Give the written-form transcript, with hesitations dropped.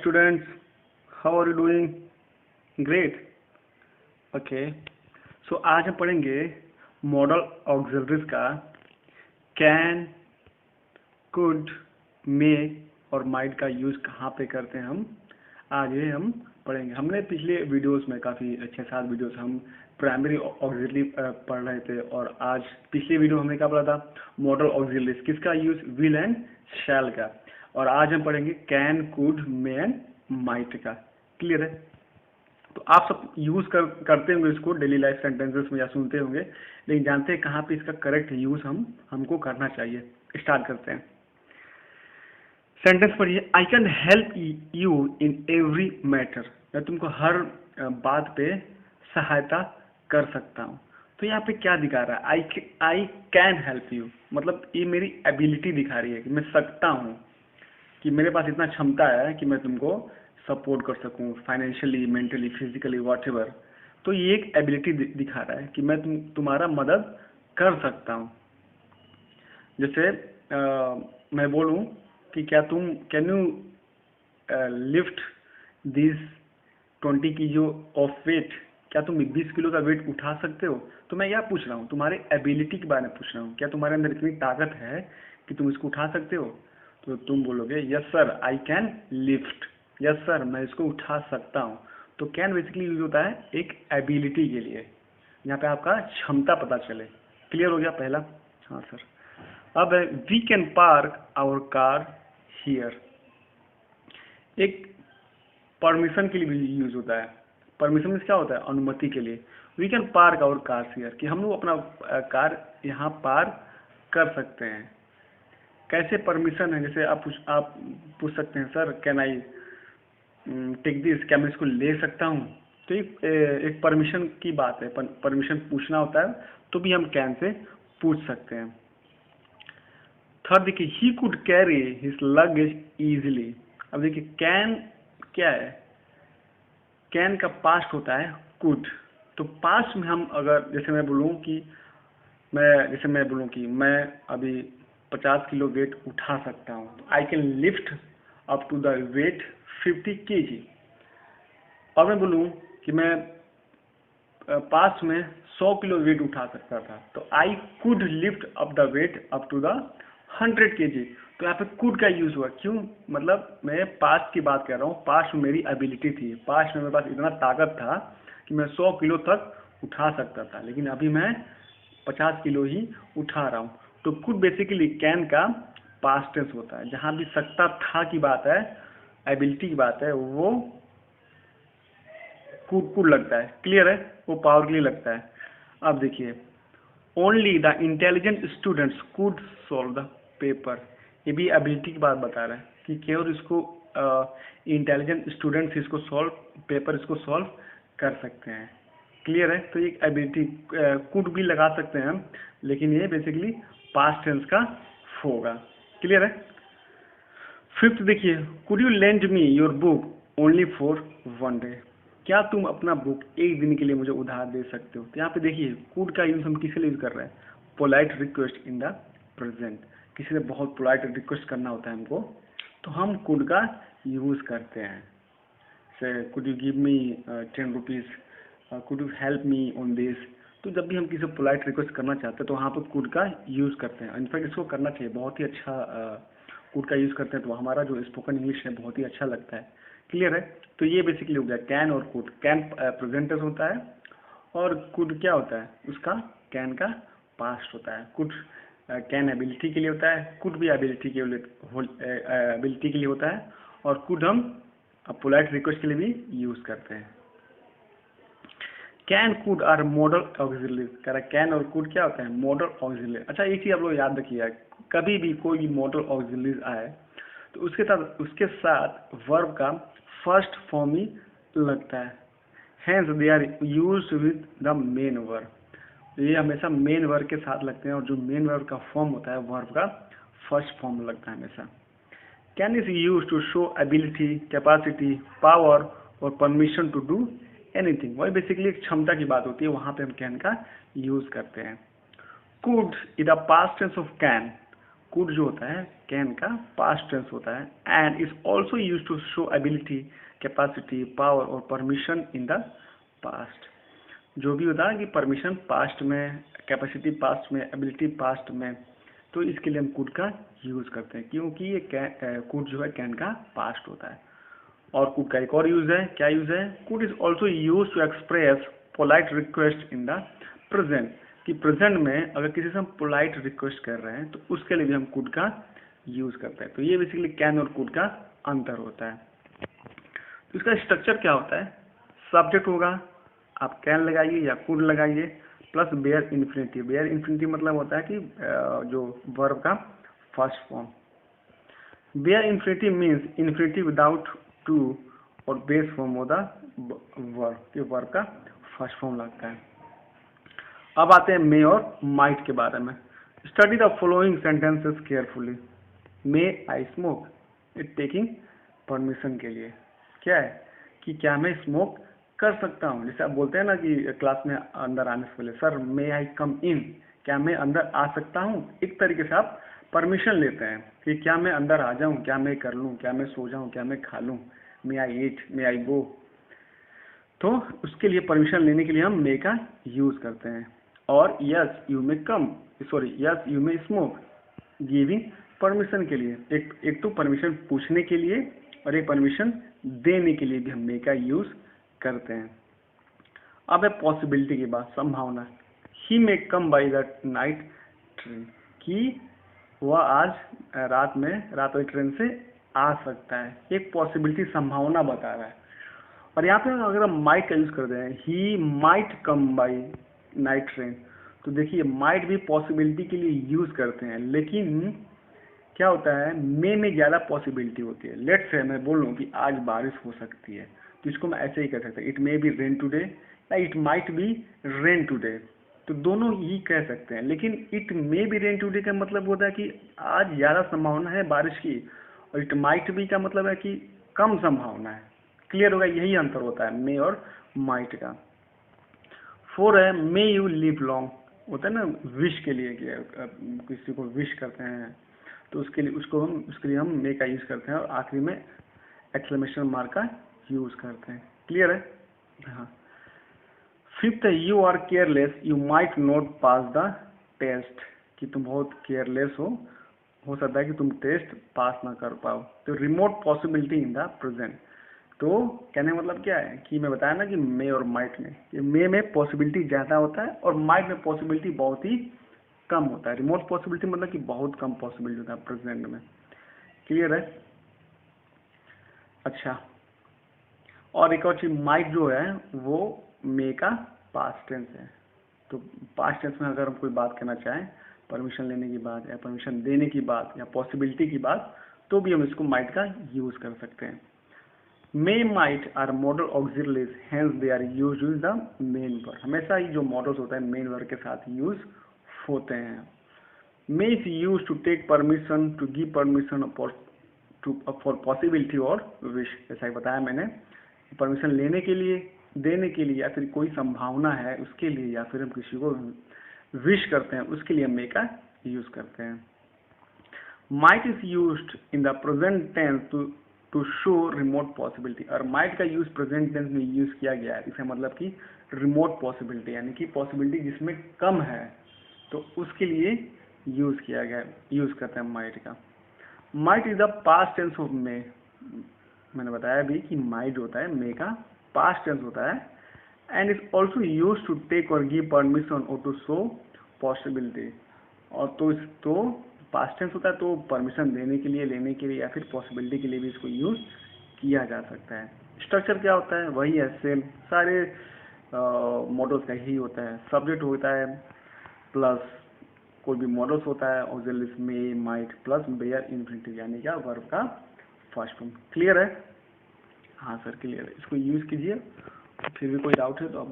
students, how are you doing? Great. Okay. So आज हम पढ़ेंगे मॉडल ऑक्सिलरीज का कैन, कुड, मे और माइट का यूज कहाँ पे करते हैं हम आज ये हम पढ़ेंगे। हमने पिछले वीडियोस में काफ़ी 6-7 वीडियोस हम प्राइमरी ऑक्सिलरी पढ़ रहे थे और आज पिछले वीडियो हमने क्या पढ़ा था? मॉडल ऑक्सिलरीज किसका यूज? विल एंड शैल का। और आज हम पढ़ेंगे can, could, may and might का। क्लियर है? तो आप सब यूज करते होंगे इसको डेली लाइफ सेंटेंसेस में या सुनते होंगे, लेकिन जानते हैं कहाँ पे इसका करेक्ट यूज हमको करना चाहिए। स्टार्ट करते हैं। सेंटेंस पढ़िए। I can help you in every matter. मैं तुमको हर बात पे सहायता कर सकता हूँ। तो यहाँ पे क्या दिखा रहा है? आई कैन हेल्प यू, मतलब ये मेरी एबिलिटी दिखा रही है कि मैं सकता हूँ, कि मेरे पास इतना क्षमता है कि मैं तुमको सपोर्ट कर सकूं फाइनेंशियली, मेंटली, फिजिकली, व्हाटएवर। तो ये एक एबिलिटी दिखा रहा है कि मैं तुम्हारा मदद कर सकता हूं। जैसे मैं बोलूं कि क्या तुम can you lift this 20 kilo of weight, क्या तुम 20 किलो का वेट उठा सकते हो? तो मैं क्या पूछ रहा हूँ? तुम्हारे एबिलिटी के बारे में पूछ रहा हूँ। क्या तुम्हारे अंदर इतनी ताकत है कि तुम इसको उठा सकते हो? तो तुम बोलोगे yes sir I can lift. Yes sir, मैं इसको उठा सकता हूँ। तो कैन बेसिकली यूज होता है एक एबिलिटी के लिए, यहाँ पे आपका क्षमता पता चले। क्लियर हो गया पहला? हाँ सर। अब we can park our car here, एक परमिशन के लिए भी यूज होता है। परमिशन क्या होता है? अनुमति के लिए। We can park our car here, कि हम लोग अपना कार यहाँ पार्क कर सकते हैं। कैसे परमिशन है? जैसे आप पूछ सकते हैं sir can I take this, क्या मैं इसको ले सकता हूँ? तो एक परमिशन की बात है, परमिशन पूछना होता है, तो भी हम कैन से पूछ सकते हैं। थर्ड देखिए, he could carry his luggage easily. अब देखिए कैन क्या है? कैन का पास्ट होता है कुड। तो पास्ट में हम अगर जैसे मैं बोलूँ कि मैं अभी 50 किलो वेट उठा सकता हूँ, I can lift up to the weight 50 kg। और मैं बोलूँ कि मैं पास्ट में 100 किलो वेट उठा सकता था, तो I could lift up the weight up to the 100 kg। तो यहाँ पे कुड का यूज हुआ। क्यों? मतलब मैं पास्ट की बात कर रहा हूँ। पास्ट में मेरी एबिलिटी थी, पास्ट में मेरे पास इतना ताकत था कि मैं 100 किलो तक उठा सकता था, लेकिन अभी मैं 50 किलो ही उठा रहा हूँ। तो कुड बेसिकली कैन का पास्ट टेंस होता है। जहाँ भी सकता था की बात है, एबिलिटी की बात है, वो कुड लगता है। क्लियर है? वो पावर के लिए लगता है। अब देखिए, only the intelligent students could solve the paper. ये भी एबिलिटी की बात बता रहा है कि केवल इसको इंटेलिजेंट स्टूडेंट्स इसको पेपर इसको सॉल्व कर सकते हैं। क्लियर है? तो ये एबिलिटी कुड भी लगा सकते हैं हम, लेकिन ये बेसिकली पास्ट टेंस का होगा। क्लियर है? फिफ्थ देखिए, could you lend me your book only for 1 day. क्या तुम अपना बुक एक दिन के लिए मुझे उधार दे सकते हो? तो यहाँ पे देखिए कुड का यूज हम किसके लिए यूज कर रहे हैं? Polite request in the present. किसी से बहुत पोलाइट रिक्वेस्ट करना होता है हमको, तो हम कुड का यूज करते हैं। से could you give me 10 rupees, could you help me on this. तो जब भी हम किसी पोलाइट रिक्वेस्ट करना चाहते हैं तो वहाँ पर कुड का यूज करते हैं। इनफैक्ट इसको करना चाहिए, बहुत ही अच्छा कुड का यूज करते हैं, तो हमारा जो स्पोकन इंग्लिश है बहुत ही अच्छा लगता है। क्लियर है? तो ये बेसिकली हो गया कैन और कुड। कैन प्रेजेंट होता है और कुड क्या होता है? उसका कैन का पास्ट होता है। कुड कैन एबिलिटी के लिए होता है, कुड भी एबिलिटी के लिए होता है, और कुड हम पोलाइट रिक्वेस्ट के लिए भी यूज करते हैं। Can, could are modal auxiliaries. कह रहा कैन और कुड क्या होता है? Modal auxiliary. अच्छा, एक चीज आप लोग याद रखिए, कभी भी कोई मॉडल ऑक्सिलरीज आए तो उसके साथ वर्ब का फर्स्ट फॉर्म ही लगता है। Hence they are used with the main verb. ये हमेशा मेन वर्ब के साथ लगते हैं, और जो मेन वर्ब का फॉर्म होता है वर्ब का फर्स्ट फॉर्म लगता है हमेशा। Can is use to show ability, capacity, power और परमिशन टू डू एनीथिंग। वही बेसिकली एक क्षमता की बात होती है, वहां पे हम कैन का यूज करते हैं। Could is the past tense of can. Could जो होता है कैन का पास्ट टेंस होता है, and is also use to show ability, capacity, power और परमिशन इन द पास्ट। जो भी होता है कि परमिशन पास्ट में, कैपेसिटी पास्ट में, एबिलिटी पास्ट में, तो इसके लिए हम कुड का यूज करते हैं, क्योंकि ये कुड जो है कैन का पास्ट होता है। और कुड का एक और यूज है, क्या यूज है? Could is also use to express polite request in the present, कि प्रेजेंट में अगर किसी से हम पोलाइट रिक्वेस्ट कर रहे हैं तो उसके लिए भी हम कुड का यूज करते हैं। तो ये बेसिकली कैन और कुड का अंतर होता है। तो इसका स्ट्रक्चर क्या होता है? सब्जेक्ट होगा, आप कैन लगाइए या कुड लगाइए, plus bare infinitive. Bare infinitive मतलब होता है कि जो वर्ब का first form. Bare infinitive means infinitive without to, और बेस फॉर्म होता वर्ब, कि वर्ब का फर्स्ट फॉर्म लगता है। अब आते हैं मे और माइट के बारे में। Study the following sentences carefully. May I smoke, it taking permission के लिए क्या है कि क्या मैं स्मोक कर सकता हूँ। जैसे आप बोलते हैं ना कि क्लास में अंदर आने से पहले, सर मे आई कम इन, क्या मैं अंदर आ सकता हूँ। एक तरीके से आप परमिशन लेते हैं कि क्या मैं अंदर आ जाऊँ, क्या मैं कर लूँ, क्या मैं सो जाऊँ, क्या मैं खा लूँ, मे आई ईट, मे आई गो। तो उसके लिए परमिशन लेने के लिए हम मे का यूज करते हैं। और yes you may come, sorry yes you may smoke, giving permission के लिए, एक तो परमिशन पूछने के लिए और एक परमिशन देने के लिए भी हम मे का यूज करते हैं। अब है पॉसिबिलिटी की बात, संभावना। He may come by the night train, कि वह आज रात वाली ट्रेन से आ सकता है। एक पॉसिबिलिटी, संभावना बता रहा है। और यहाँ पे अगर हम माइट का यूज करते हैं, he might come by night train, तो देखिए माइट भी पॉसिबिलिटी के लिए यूज करते हैं, लेकिन क्या होता है मे में ज़्यादा पॉसिबिलिटी होती है। लेट्स से मैं बोल लूँ कि आज बारिश हो सकती है, तो इसको मैं ऐसे ही कह सकता हूँ, it may be rain today या it might be rain today, तो दोनों ही कह सकते हैं। लेकिन it may be rain today का मतलब होता है कि आज ज़्यादा संभावना है बारिश की, और इट माइट बी का मतलब है कि कम संभावना है। क्लियर होगा? यही अंतर होता है मे और माइट का। 4 है मे यू लिव लॉन्ग, होता है ना विश के लिए, कि किसी को विश करते हैं तो उसके लिए हम मे का यूज करते हैं, और आखिरी में एक्सक्लेमेशन मार्क का यूज करते हैं। क्लियर है? हाँ। 5th है you are careless, you might not pass the test, कि तुम बहुत केयरलेस हो सकता है कि तुम टेस्ट पास ना कर पाओ। तो remote possibility in the present, तो कहने का मतलब क्या है कि मैं बताया ना कि मे और माइट में, कि मे में पॉसिबिलिटी ज़्यादा होता है और माइट में पॉसिबिलिटी बहुत ही कम होता है। रिमोट पॉसिबिलिटी मतलब कि बहुत कम पॉसिबिलिटी होता है प्रेजेंट में। क्लियर है? अच्छा, और एक और चीज, माइट जो है वो मे का पास्ट टेंस है। तो पास्ट टेंस में अगर हम कोई बात करना चाहें, परमिशन लेने की बात या परमिशन देने की बात या पॉसिबिलिटी की बात, तो भी हम इसको माइट का यूज कर सकते हैं। May might are modal auxiliaries, hence they are used with the main verb. हमेशा ही जो मॉडल्स होता है मेन वर्ब के साथ यूज होते हैं। May is use to take permission, to give permission for possibility और विश। जैसा ही बताया मैंने, परमिशन लेने के लिए, देने के लिए, या फिर कोई संभावना है उसके लिए, या फिर हम किसी को विश करते हैं उसके लिए मे का यूज करते हैं। Might is used in the present tense to show remote possibility, और माइट का यूज प्रेजेंट टेंस में यूज किया गया है। इसका मतलब कि रिमोट पॉसिबिलिटी, यानी कि पॉसिबिलिटी जिसमें कम है, तो उसके लिए यूज किया गया, यूज करते हैं माइट का। Might is the past tense of may, मैंने बताया भी कि माइट होता है मे का पास्ट टेंस होता है, and is also use to take और गिव परमिशन और टू शो पॉसिबिलिटी। और तो पास्ट टेंस होता है, तो परमिशन देने के लिए, लेने के लिए, या फिर पॉसिबिलिटी के लिए भी इसको यूज किया जा सकता है। स्ट्रक्चर क्या होता है? वही है सेम, सारे मॉडल्स का ही होता है। सब्जेक्ट होता है प्लस कोई भी मॉडल्स होता है, ऑक्सिलरीज मे, माइट, प्लस बेयर इन्फिनिटिव, यानी क्या वर्ब का फर्स्ट फॉर्म। क्लियर है? हाँ सर क्लियर है। इसको यूज कीजिए, फिर भी कोई डाउट है तो आप